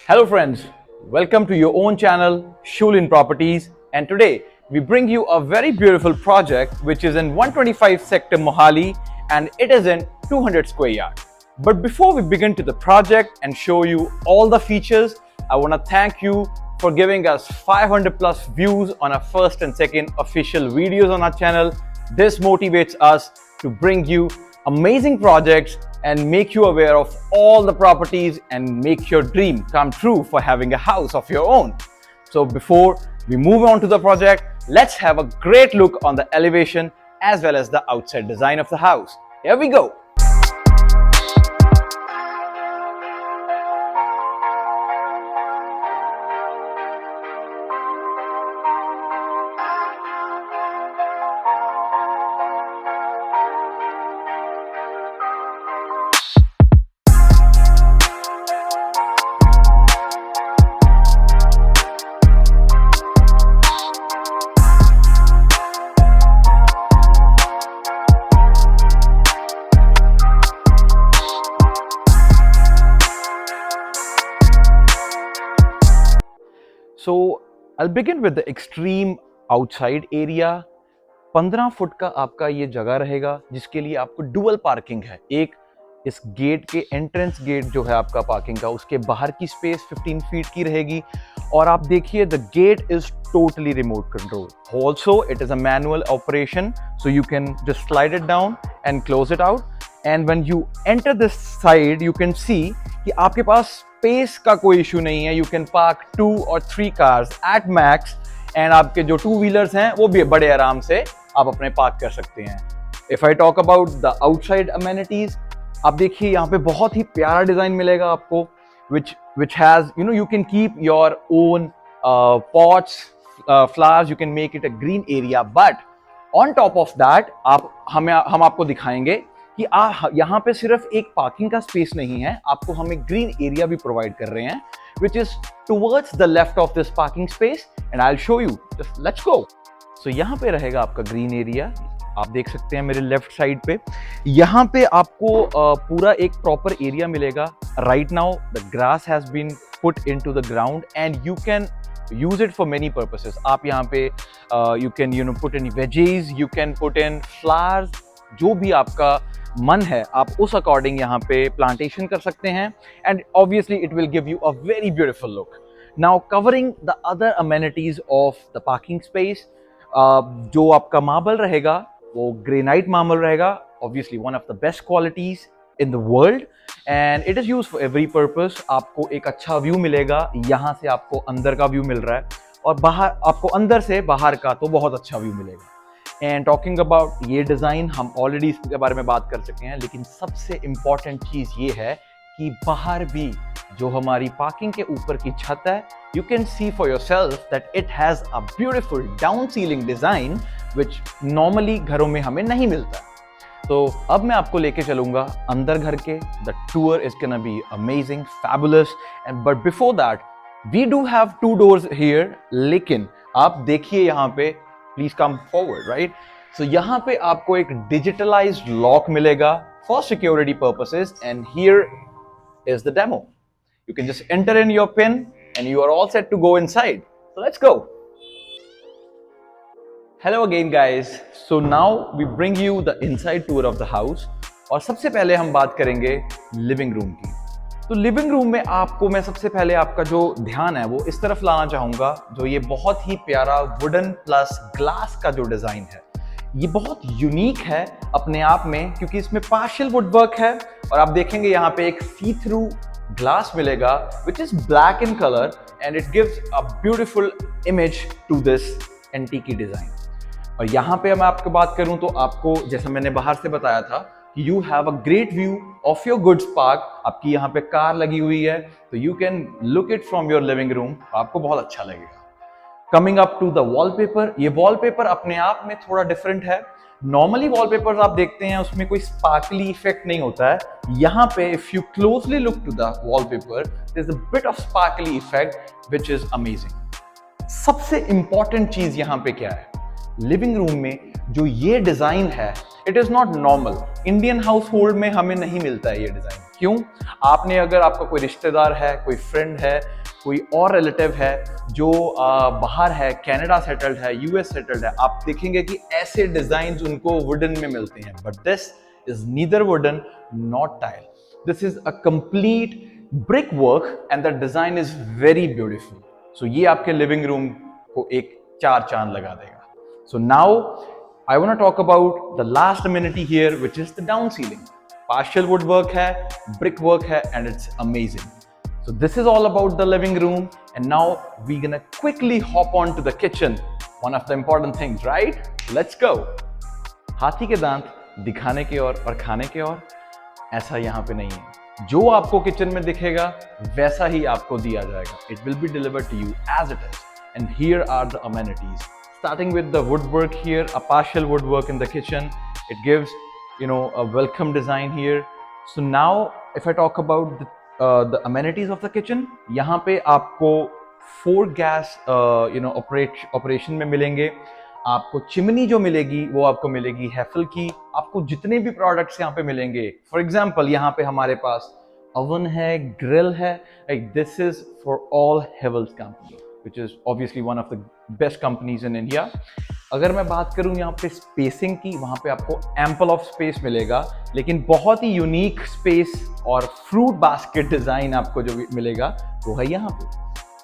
Hello friends, welcome to your own channel Shulin Properties, and today we bring you a very beautiful project which is in 125 sector Mohali and it is in 200 square yard. But before we begin to the project and show you all the features, I want to thank you for giving us 500 plus views on our first and second official videos on our channel. This motivates us to bring you amazing projects and make you aware of all the properties and make your dream come true for having a house of your own. So before we move on to the project, let's have a great look on the elevation as well as the outside design of the house. Here we go. So I'll begin with the extreme outside area. 15 foot का आपका ये जगह रहेगा जिसके लिए आपको dual parking है। एक इस गेट के एंट्रेंस गेट जो है आपका पार्किंग का, उसके बाहर की स्पेस 15 फीट की रहेगी। और आप देखिए the gate is totally remote control. Also it is a manual operation, so you can just slide it down and close it out. And when you enter this side you can see कि आपके पास space का कोई issue नहीं है। You can park 2 or 3 cars at max and आपके जो 2 wheelers हैं वो भी बड़े आराम से आप अपने पार्क कर सकते हैं। If I talk about the outside amenities, आप देखिए यहाँ पे बहुत ही प्यारा डिजाइन मिलेगा आपको which has you can keep your own pots, flowers, you can make it a green area, but on top of that हम आपको दिखाएंगे कि यहाँ पे सिर्फ एक पार्किंग का स्पेस नहीं है, आपको हम एक ग्रीन एरिया भी प्रोवाइड कर रहे हैं which is towards the left of this parking space and I'll show you. Just let's go. So यहाँ पे रहेगा आपका ग्रीन एरिया, आप देख सकते हैं मेरे लेफ्ट साइड पे। यहाँ पे आपको पूरा एक प्रॉपर एरिया मिलेगा। Right now the grass has been put into the ground and you can use it for many purposes. आप यहाँ पे you can put in veggies, you can put in flowers, जो भी आपका मन है आप उस अकॉर्डिंग यहाँ पे प्लांटेशन कर सकते हैं and obviously it will give you a very beautiful look. Now covering the other amenities of the parking space, जो आपका मार्बल रहेगा वो ग्रेनाइट मार्बल रहेगा, obviously one of the best qualities in the world and it is used for every purpose. आपको एक अच्छा view मिलेगा, यहाँ से आपको अंदर का व्यू मिल रहा है और बाहर आपको अंदर से बाहर का तो बहुत अच्छा व्यू मिलेगा। एंड टॉकिंग अबाउट ये डिज़ाइन, हम ऑलरेडी इसके बारे में बात कर चुके हैं, लेकिन सबसे इम्पॉर्टेंट चीज़ ये है कि बाहर भी जो हमारी पार्किंग के ऊपर की छत है, you can C for yourself that it has a beautiful down ceiling design which normally घरों में हमें नहीं मिलता। तो अब मैं आपको लेके चलूँगा अंदर घर के। The tour is gonna be amazing, fabulous and but before that we do have 2 doors here. लेकिन आप देखिए यहाँ पे, please come forward, right. So यहाँ पे आपको एक डिजिटलाइज्ड लॉक मिलेगा for security purposes and here is the demo. You can just enter in your pin and you are all set to go inside. So let's go. Hello again guys, so now we bring you the inside tour of the house और सबसे पहले हम बात करेंगे living room की। तो living room में आपको मैं सबसे पहले आपका जो ध्यान है वो इस तरफ लाना चाहूँगा, जो ये बहुत ही प्यारा वुडन प्लस ग्लास का जो डिज़ाइन है, ये बहुत यूनिक है अपने आप में क्योंकि इसमें पार्शियल वुडवर्क है और आप देखेंगे यहाँ पे एक सी थ्रू ग्लास मिलेगा which is black in colour and it gives a beautiful image to this antique design. और यहाँ पे मैं आपको बात करूँ तो आपको, जैसा मैंने बाहर से बताया था, you have a great view of your goods park. आपकी यहाँ पे कार लगी हुई है तो you can look it from your living room, आपको बहुत अच्छा लगेगा। Coming up to the wallpaper, ये वॉलपेपर अपने आप में थोड़ा डिफरेंट है। नॉर्मली वॉलपेपर्स आप देखते हैं उसमें कोई स्पार्कली इफेक्ट नहीं होता है। यहाँ पे if you closely look to the wallpaper there is a bit of sparkly effect which is amazing. सबसे इंपॉर्टेंट चीज यहाँ पे क्या है, लिविंग रूम में जो ये डिजाइन है, it is not normal. Indian house hold में हमें नहीं मिलता है ये डिजाइन। क्यों? आपने अगर आपका कोई रिश्तेदार है, कोई फ्रेंड है, कोई और रिलेटिव है जो बाहर है, कनाडा सेटल्ड है, यूएस सेटल्ड है, आप देखेंगे कि ऐसे डिजाइन उनको वुडन में मिलते हैं, but this is neither wooden not tile, this is a complete brick work and the design is very beautiful. So ये आपके लिविंग रूम को एक 4 चांद लगा देगा। So now I want to talk about the last amenity here, which is the down ceiling. Partial woodwork है, brick work है, and it's amazing. So this is all about the living room, and now we're gonna quickly hop on to the kitchen. One of the important things, right? Let's go. हाथी के दांत दिखाने की ओर और खाने की ओर, ऐसा यहाँ पे नहीं है। जो आपको किचन में दिखेगा वैसा ही आपको दिया जाएगा। It will be delivered to you as it is. And here are the amenities. Starting with the woodwork here, a partial woodwork in the kitchen. It gives, a welcome design here. So now, if I talk about the amenities of the kitchen, यहाँ पे आपको 4 gas, operation में मिलेंगे। आपको chimney जो मिलेगी वो आपको मिलेगी हेफल की। आपको जितने भी प्रोडक्ट्स यहाँ पे मिलेंगे, फॉर एग्जाम्पल यहाँ पे हमारे पास ओवन है, ग्रिल है, this is for all Havells company, which is obviously one of the best companies in India. अगर मैं बात करूं यहाँ पे स्पेसिंग की, वहाँ पे आपको ample of space मिलेगा, लेकिन बहुत ही यूनिक स्पेस और फ्रूट बास्केट डिजाइन आपको जो मिलेगा वो है यहाँ पे।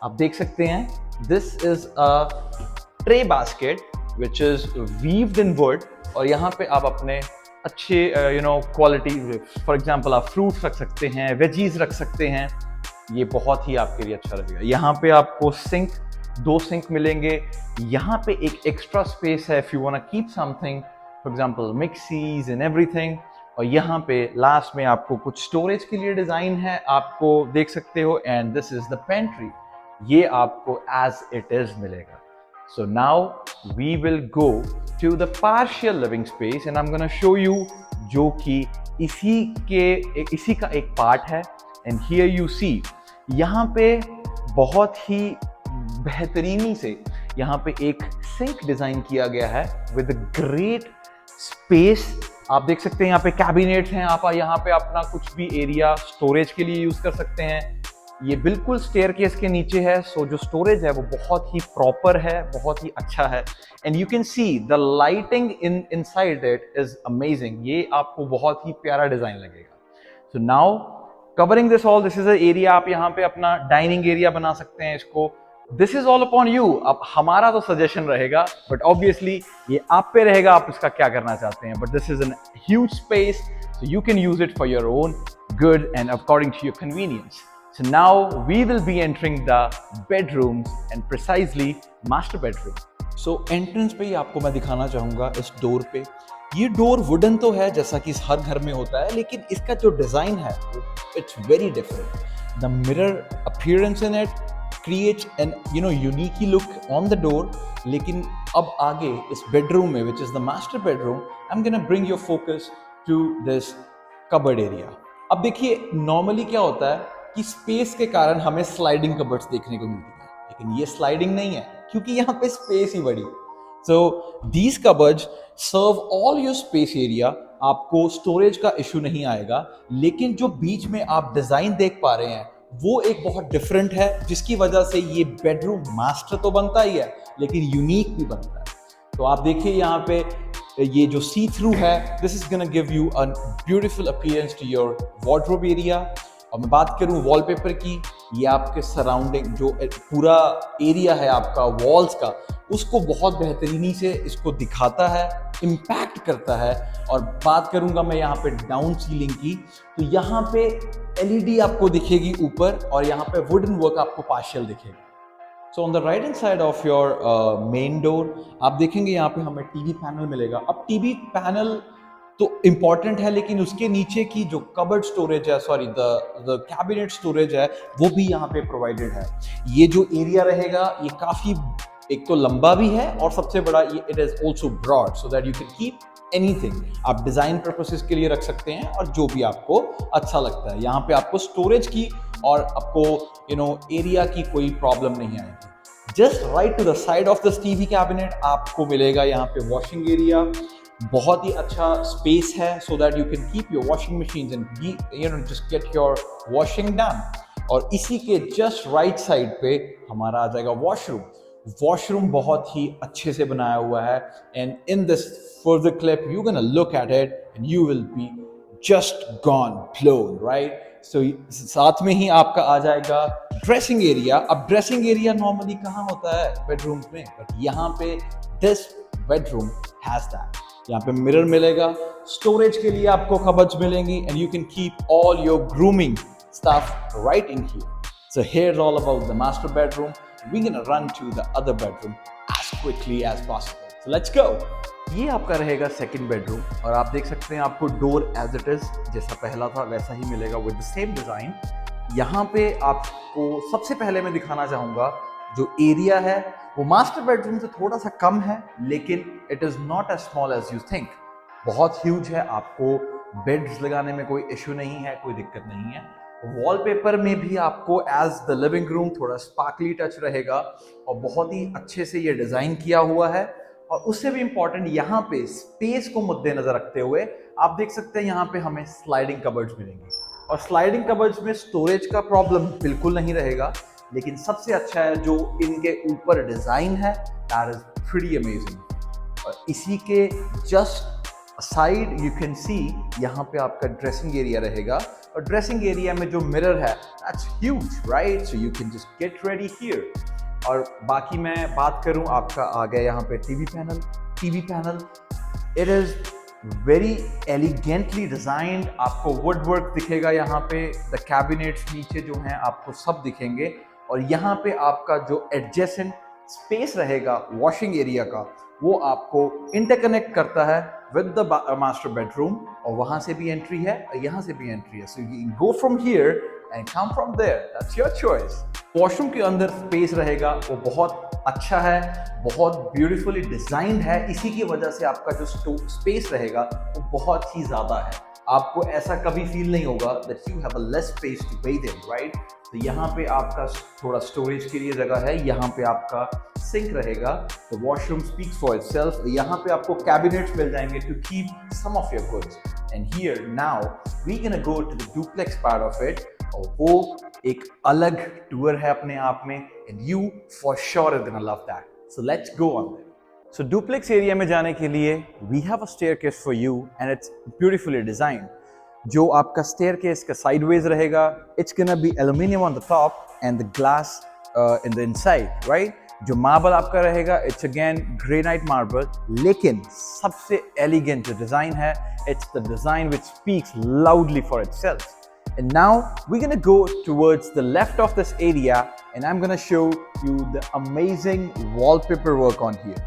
आप देख सकते हैं, this is a tray basket which is weaved in wood, और यहाँ पे आप अपने अच्छे क्वालिटी, फॉर एग्जाम्पल आप फ्रूट्स रख सकते हैं, वेजीज रख सकते हैं, ये बहुत ही आपके लिए अच्छा लगेगा। यहाँ पे आपको सिंक, 2 सिंक मिलेंगे। यहाँ पे एक एक्स्ट्रा स्पेस है if you want to keep something, for example mixies and everything. और यहाँ पे लास्ट में आपको कुछ स्टोरेज के लिए डिजाइन है, आपको देख सकते हो। And this is the pantry, ये आपको एज इट इज मिलेगा। So now we will go to the partial living space and I am gonna show you, जो कि इसी का एक पार्ट है। एंड हियर यू सी, यहाँ पे बहुत ही बेहतरीनी से यहाँ पे एक सिंक डिजाइन किया गया है विद ग्रेट स्पेस। आप देख सकते हैं यहाँ पे कैबिनेट्स हैं, आप यहाँ पे अपना कुछ भी एरिया स्टोरेज के लिए यूज कर सकते हैं। ये बिल्कुल स्टेयरकेस के नीचे है, सो जो स्टोरेज है वो बहुत ही प्रॉपर है, बहुत ही अच्छा है। And you can see the lighting inside it is amazing, ये आपको बहुत ही प्यारा डिजाइन लगेगा। So now covering this all, this is a area, आप यहाँ पे अपना डाइनिंग एरिया बना सकते हैं इसको। This is all upon you. अब हमारा तो सजेशन रहेगा, बट ऑब्वियसली ये आप पे रहेगा, आप इसका क्या करना चाहते हैं। But this is an huge space, so you can use it for your own good and according to your convenience. So now we will be entering the bedrooms and precisely master bedroom. So entrance पे ही आपको मैं दिखाना चाहूँगा इस door पे। ये door wooden तो है जैसा कि हर घर में होता है, लेकिन इसका जो डिज़ाइन है it's very different. The mirror appearance in it creates an unique look on the door. लेकिन अब आगे इस बेडरूम में, which is the master bedroom, I'm gonna bring your focus to this cupboard area. अब देखिए, normally क्या होता है कि स्पेस के कारण हमें स्लाइडिंग कबर्ड्स देखने को मिलती है, लेकिन ये स्लाइडिंग नहीं है क्योंकि यहाँ पे स्पेस ही बड़ी। So these cupboards serve all your space area, आपको स्टोरेज का इशू नहीं आएगा। लेकिन जो बीच में आप डिजाइन देख पा रहे हैं वो एक बहुत डिफरेंट है, जिसकी वजह से ये बेडरूम मास्टर तो बनता ही है लेकिन यूनिक भी बनता है। तो आप देखिए यहाँ पे ये जो सी थ्रू है, this is gonna give you a beautiful appearance to your wardrobe area. और मैं बात करूं वॉलपेपर की, ये आपके सराउंडिंग जो पूरा एरिया है आपका वॉल्स का, उसको बहुत बेहतरीनी से इसको दिखाता है, इम्पैक्ट करता है। और बात करूंगा मैं यहाँ पे डाउन सीलिंग की, तो यहाँ पे एलईडी आपको दिखेगी ऊपर, और यहाँ पे वुडन वर्क आपको पार्शियल दिखेगा। So on the right hand side of your main door आप देखेंगे यहाँ पे हमें टीवी पैनल मिलेगा। अब टीवी पैनल तो इम्पॉर्टेंट है, लेकिन उसके नीचे की जो कबर्ड स्टोरेज है, सॉरी द कैबिनेट स्टोरेज है, वो भी यहाँ पे प्रोवाइडेड है। ये जो एरिया रहेगा ये काफ़ी एक तो लंबा भी है, और सबसे बड़ा ये it is also broad, so that you can keep anything. आप डिज़ाइन पर्पसेस के लिए रख सकते हैं और जो भी आपको अच्छा लगता है। यहाँ पे आपको स्टोरेज की और आपको एरिया की कोई प्रॉब्लम नहीं आएगी। Just right to the side of this TV cabinet आपको मिलेगा यहाँ पे वॉशिंग एरिया। बहुत ही अच्छा स्पेस है सो that you can keep your washing machines and just get your washing done. और इसी के जस्ट राइट साइड पे हमारा आ जाएगा वॉशरूम। वॉशरूम बहुत ही अच्छे से बनाया हुआ है and in this further clip you gonna look at it and you will be just gone blown, right. So साथ में ही आपका आ जाएगा ड्रेसिंग एरिया। अब ड्रेसिंग एरिया नॉर्मली कहाँ होता है बेडरूम में, बट यहाँ पे दिस बेडरूम हैज दैट। यहाँ पे मिरर मिलेगा, स्टोरेज के लिए आपको कबर्ड्स मिलेंगी and you can keep all your grooming stuff right in here. So here's all about the master bedroom. We're gonna run to the other bedroom as quickly as possible. So let's go. ये आपका रहेगा second bedroom और आप देख सकते हैं आपको door as it is जैसा पहला था वैसा ही मिलेगा विद द सेम डिजाइन। यहाँ पे आपको सबसे पहले मैं दिखाना चाहूंगा जो एरिया है वो मास्टर बेडरूम से थोड़ा सा कम है, लेकिन it is not as small as you think. बहुत ह्यूज है, आपको बेड्स लगाने में कोई इश्यू नहीं है, कोई दिक्कत नहीं है। वॉलपेपर में भी आपको एज द लिविंग रूम थोड़ा स्पार्कली टच रहेगा और बहुत ही अच्छे से ये डिजाइन किया हुआ है। और उससे भी इंपॉर्टेंट यहाँ पे स्पेस को मद्देनजर रखते हुए आप देख सकते हैं यहाँ पे हमें स्लाइडिंग कबर्ड्स मिलेंगी और स्लाइडिंग कबर्ड्स में स्टोरेज का प्रॉब्लम बिल्कुल नहीं रहेगा। लेकिन सबसे अच्छा है जो इनके ऊपर डिजाइन है, दैट इज प्रीटी अमेजिंग। और इसी के जस्ट साइड यू कैन सी यहाँ पे आपका ड्रेसिंग एरिया रहेगा और ड्रेसिंग एरिया में जो मिरर है that's huge, right. So you can just get ready here. और बाकी मैं बात करूं आपका आ गया यहाँ पे TV panel. It is very elegantly designed. आपको वुड वर्क दिखेगा यहाँ पे, द कैबिनेट्स नीचे जो हैं आपको सब दिखेंगे। और यहाँ पे आपका जो एडजेसेंट स्पेस रहेगा वॉशिंग एरिया का वो आपको इंटरकनेक्ट करता है विद द मास्टर बेडरूम और वहां से भी एंट्री है और यहाँ से भी एंट्री है। So you go from here and come from there, that's your choice. Washroom के अंदर स्पेस रहेगा वो बहुत अच्छा है, बहुत ब्यूटीफुली डिजाइंड है। इसी की वजह से आपका जो स्पेस रहेगा वो बहुत ही ज्यादा है। आपको ऐसा कभी फील नहीं होगा that you have a less space to bathe in, right. तो यहाँ पे आपका थोड़ा स्टोरेज के लिए जगह है, यहाँ पे आपका सिंक रहेगा, तो वॉशरूम स्पीक्स फॉर इटसेल्फ। यहाँ पे आपको कैबिनेट्स मिल जाएंगे to keep some of your goods. And here now we can go to the duplex part of it और वो एक अलग टूर है अपने आप में and you for sure are gonna love that. So let's go on there. So duplex area में जाने के लिए we have a staircase for you and it's beautifully designed. जो आपका स्टेयरकेस का साइडवेज रहेगा, it's gonna B aluminium on the top and the glass in the inside, right. जो marble आपका रहेगा इट्स अगेन ग्रेनाइट मार्बल, लेकिन सबसे elegant जो डिजाइन है it's the design which speaks loudly for itself. And now we're gonna go towards the left of this area and I'm gonna show you the amazing wallpaper work on here.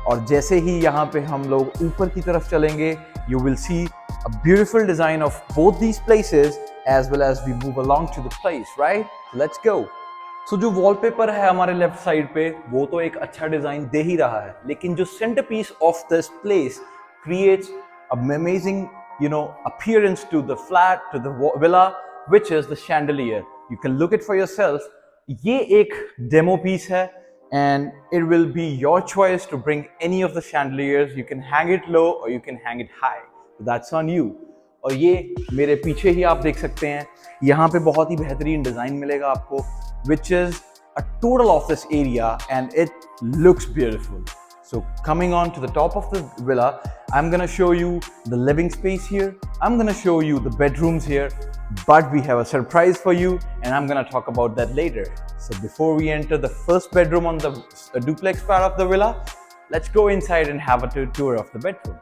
और जैसे ही यहाँ पे हम लोग ऊपर की तरफ चलेंगे you will see a beautiful design of both these places as well as we move along to the place, right? Let's go. So जो wallpaper है हमारे लेफ्ट साइड पे वो तो एक अच्छा डिजाइन दे ही रहा है, लेकिन जो centerpiece of this place creates an amazing appearance to the flat, to the villa, which is the chandelier. You can look it for yourself. ये एक demo piece है and it will be your choice to bring any of the chandeliers. You can hang it low or you can hang it high. So that's on you. और ये मेरे पीछे ही आप देख सकते हैं, यहाँ पे बहुत ही बेहतरीन डिजाइन मिलेगा आपको, which is a total of this area and it looks beautiful. So coming on to the top of the villa, I'm gonna show you the living space here. I'm gonna show you the bedrooms here, but we have a surprise for you and I'm gonna talk about that later. So before we enter the first bedroom on the duplex part of the villa, let's go inside and have a tour of the bedroom.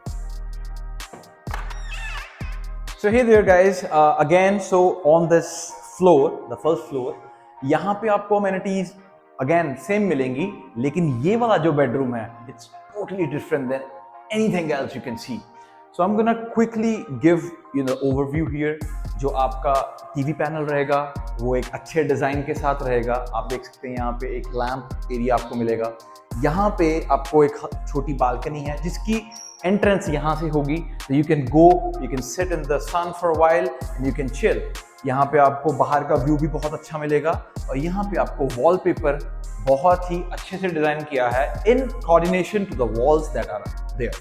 So hey there guys, again, so on this floor, the first floor, यहाँ पे आपको amenities again same मिलेंगी, लेकिन ये वाला जो bedroom है it's totally different than anything else you can C. So I am gonna quickly give overview here. जो आपका टीवी पैनल रहेगा वो एक अच्छे डिजाइन के साथ रहेगा। आप देख सकते हैं यहाँ पे एक लैंप एरिया आपको मिलेगा। यहाँ पे आपको एक छोटी बालकनी है जिसकी एंट्रेंस यहाँ से होगी, तो you can go, you can sit in the sun for while and you can chill. यहाँ पे आपको बाहर का व्यू भी बहुत अच्छा मिलेगा और यहाँ पे आपको वॉलपेपर बहुत ही अच्छे से डिजाइन किया है in coordination to the walls that are there.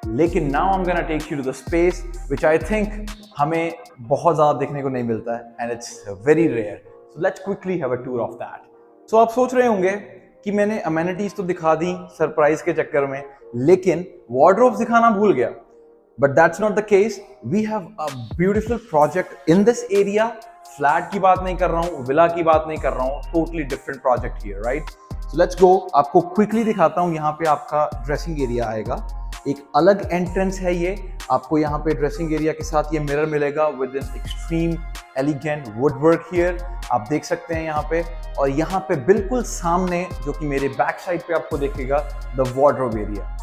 लेकिन now I am gonna take you to the space which I think हमें बहुत ज़्यादा देखने को नहीं मिलता है and it's very rare. So let's quickly have a tour of that. So आप सोच रहे होंगे कि मैंने अमेनिटीज तो दिखा दी सरप्राइज के चक्कर में, लेकिन वार्डरोब्स दिखाना भूल गया। But that's not the case, we have a beautiful project in this area. Flat की बात नहीं कर रहा हूँ, विला की बात नहीं कर रहा हूँ, totally different project here, right? So let's गो, आपको क्विकली दिखाता हूँ। यहाँ पे आपका ड्रेसिंग एरिया आएगा, एक अलग एंट्रेंस है ये। आपको यहाँ पे ड्रेसिंग एरिया के साथ ये मिरर मिलेगा with in extreme elegant woodwork here, आप देख सकते हैं यहाँ पे। और यहाँ पे बिल्कुल सामने, जो कि मेरे बैक साइड पे आपको देखेगा, the wardrobe area.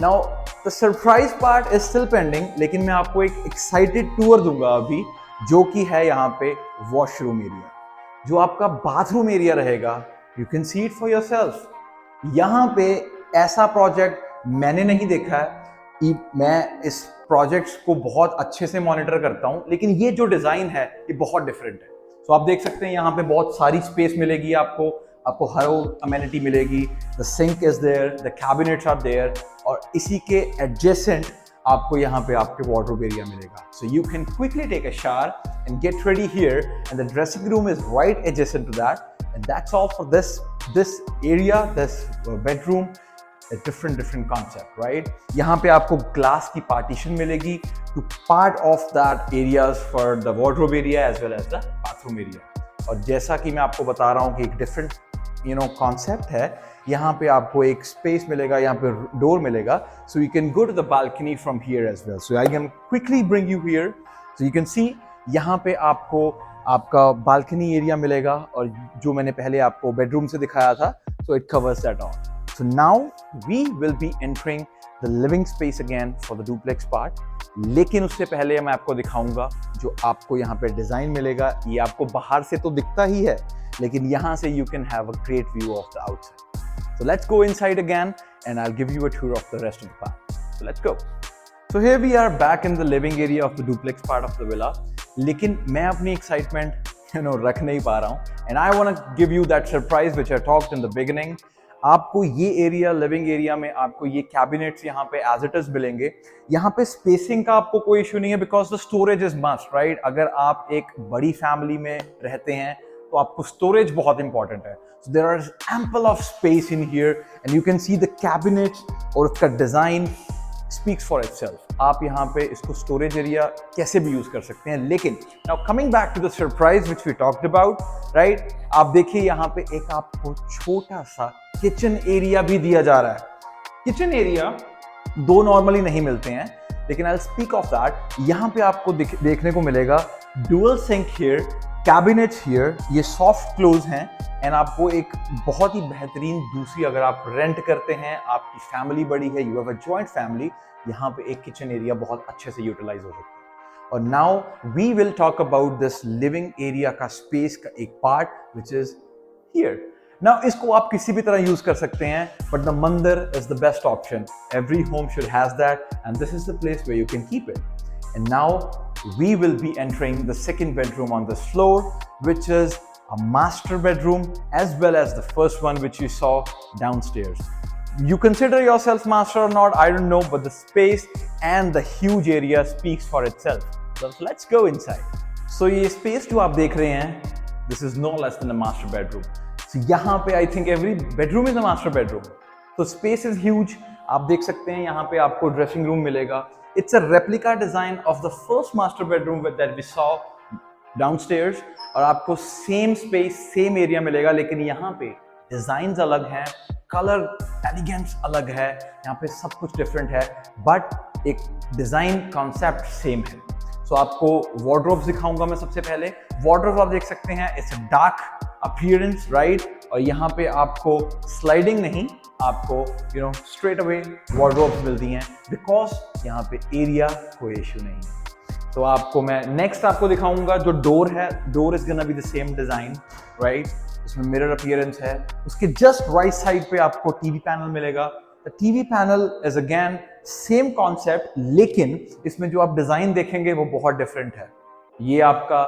Now the surprise part is still pending, लेकिन मैं आपको एक एक्साइटेड टूर दूंगा अभी, जो कि है यहाँ पे वॉशरूम एरिया, जो आपका बाथरूम एरिया रहेगा। You can see it for yourself. यहाँ पे ऐसा प्रोजेक्ट मैंने नहीं देखा है। मैं इस प्रोजेक्ट्स को बहुत अच्छे से मॉनिटर करता हूँ, लेकिन ये जो डिजाइन है ये बहुत डिफरेंट है। तो आप देख सकते हैं यहाँ पे बहुत सारी स्पेस मिलेगी आपको हर अमेनिटी मिलेगी। The sink is there, the cabinets are there, और इसी के एडजेसेंट आपको यहाँ पे आपके वार्डरोब एरिया मिलेगा। So you can quickly take a shower and get ready here, and the dressing room is right adjacent to that, and that's all for this area, this bedroom. A different concept, right? यहाँ पे आपको glass की partition मिलेगी to part of that areas for the wardrobe area as well as the bathroom area। और जैसा कि मैं आपको बता रहा हूँ कि एक different concept है, यहाँ पे आपको एक space मिलेगा, यहाँ पे door मिलेगा, so you can go to the balcony from here as well। So I can quickly bring you here, so you can see यहाँ पे आपको आपका balcony area मिलेगा, और जो मैंने पहले आपको bedroom से दिखाया था, so it covers that all। So now we will be entering the living space again for the duplex part। लेकिन उससे पहले मैं आपको दिखाऊंगा जो आपको यहाँ पे डिजाइन मिलेगा। ये आपको बाहर से तो दिखता ही है, लेकिन यहाँ से you can have a great view of the outside। So let's go inside again and I'll give you a tour of the rest of the part। So let's go। So here we are back in the living area of the duplex part of the villa। लेकिन मैं अपनी excitement रख नहीं पा रहा हूँ, and I want to give you that surprise which I talked in the beginning। आपको ये एरिया, लिविंग एरिया में आपको ये कैबिनेट्स यहाँ पे एज इट इज मिलेंगे। यहाँ पे स्पेसिंग का आपको कोई इशू नहीं है, because the storage is must, right? अगर आप एक बड़ी फैमिली में रहते हैं तो आपको स्टोरेज बहुत इंपॉर्टेंट है। So there are ample of space in here, and you can see the cabinets, और उसका डिजाइन स्पीक्स फॉर इटसेल्फ। आप यहाँ पे इसको स्टोरेज एरिया कैसे भी यूज कर सकते हैं। लेकिन now coming back to the surprise which we talked about, right? आप देखिए यहाँ पे एक आपको छोटा सा किचन एरिया भी दिया जा रहा है। किचन एरिया दो नॉर्मली नहीं मिलते हैं, लेकिन आई स्पीक ऑफ दैट। यहाँ पे आपको देखने को मिलेगा dual sink here, cabinets here, ये सॉफ्ट क्लोज हैं, एंड आपको एक बहुत ही बेहतरीन दूसरी, अगर आप रेंट करते हैं, आपकी फैमिली बड़ी है, you have a joint family, यहाँ पे एक किचन एरिया बहुत अच्छे से यूटिलाइज हो सकता है। और now we will talk about this living area का स्पेस का एक part which is here. Now इसको आप किसी भी तरह यूज कर सकते हैं, but the mandir is the best option. Every home should has that, and this is the place where you can keep it. And now we will be entering the second bedroom on this floor, which is a master bedroom, as well as the first one which you saw downstairs. You consider yourself master or not, I don't know, but the space and the huge area speaks for itself. So let's go inside. So ये space जो आप देख रहे हैं, this is no less than a master bedroom. So यहाँ पे I think every bedroom is a master bedroom. So space is huge. आप देख सकते हैं यहाँ पे आपको dressing room मिलेगा। It's a replica design of the first master bedroom that we saw downstairs, और आपको सेम स्पेस, सेम एरिया मिलेगा, लेकिन यहाँ पे डिजाइन्स अलग हैं, कलर एलिगेंस अलग है, यहाँ पे सब कुछ डिफरेंट है, बट एक डिजाइन कॉन्सेप्ट सेम है। सो आपको वार्डरोब्स दिखाऊंगा मैं सबसे पहले। वार्डरोब आप देख सकते हैं, it's a dark appearance, right? और यहाँ पे आपको स्लाइडिंग नहीं, आपको स्ट्रेट अवे वार्डरोब्स मिलती हैं, बिकॉज यहाँ पे एरिया कोई इशू नहीं है। तो आपको मैं नेक्स्ट आपको दिखाऊंगा जो डोर है। Door is gonna be the same design, right? इसमें मिरर अपीयरेंस है। उसके जस्ट राइट साइड पे आपको टीवी पैनल मिलेगा। The TV panel is again same concept, लेकिन इसमें जो आप डिजाइन देखेंगे वो बहुत डिफरेंट है। ये आपका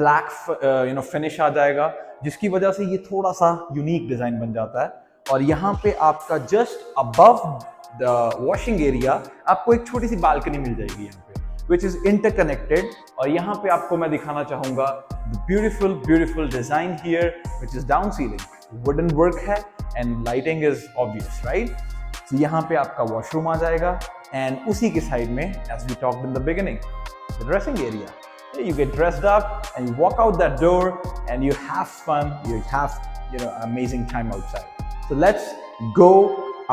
ब्लैक फिनिश आ जाएगा, जिसकी वजह से ये थोड़ा सा यूनिक डिजाइन बन जाता है। और यहाँ पे आपका just above the washing area आपको एक छोटी सी बालकनी मिल जाएगी यहाँ पे, विच इज इंटरकनेक्टेड। और यहाँ पे आपको मैं दिखाना चाहूंगा the beautiful design here, which is down ceiling, wooden work है and lighting is obvious, right. तो यहाँ पे आपका वॉशरूम आ जाएगा एंड उसी के साइड में, as we talked in the beginning, the dressing area. You get dressed up and you walk out that door and you have fun, you have, you know, amazing time outside. So let's go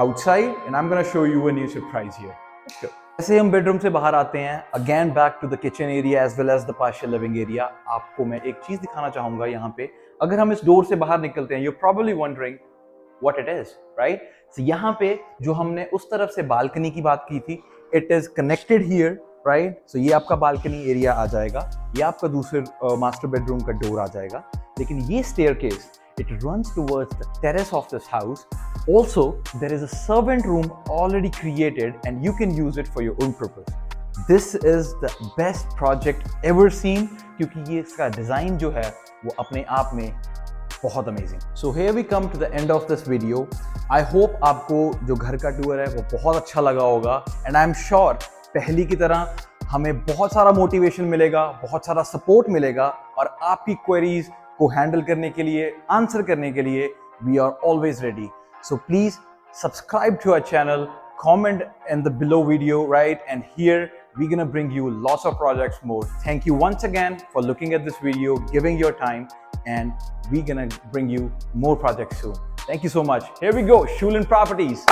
outside and I'm going to show you a new surprise here. Let's go. ऐसे हम bedroom से बाहर आते हैं, again back to the kitchen area as well as the partial living area. आपको मैं एक चीज दिखाना चाहूंगा यहाँ पे, अगर हम इस डोर से बाहर निकलते हैं, you're probably wondering what it is, right? So यहाँ पे जो हमने उस तरफ से बालकनी की बात की थी, it is connected here, right. So ये आपका बालकनी एरिया आ जाएगा, ये आपका दूसरे मास्टर बेडरूम का डोर आ जाएगा। लेकिन ये staircase, it runs towards the terrace of this house. Also there is a servant room already created and you can use it for your own purpose. This is the best project ever seen, क्योंकि ये इसका design जो है वो अपने आप में बहुत amazing. So here we come to the end of this video. I hope आपको जो घर का टूर है वो बहुत अच्छा लगा होगा एंड आई एम श्योर पहली की तरह हमें बहुत सारा मोटिवेशन मिलेगा, बहुत सारा सपोर्ट मिलेगा, और आपकी क्वेरीज को हैंडल करने के लिए, आंसर करने के लिए we are always ready. So please subscribe to our channel, comment in the below video, right? And here we're gonna bring you lots of projects more. Thank you once again for looking at this video, giving your time, and we're gonna bring you more projects soon. Thank you so much. Here we go, Shulin Properties.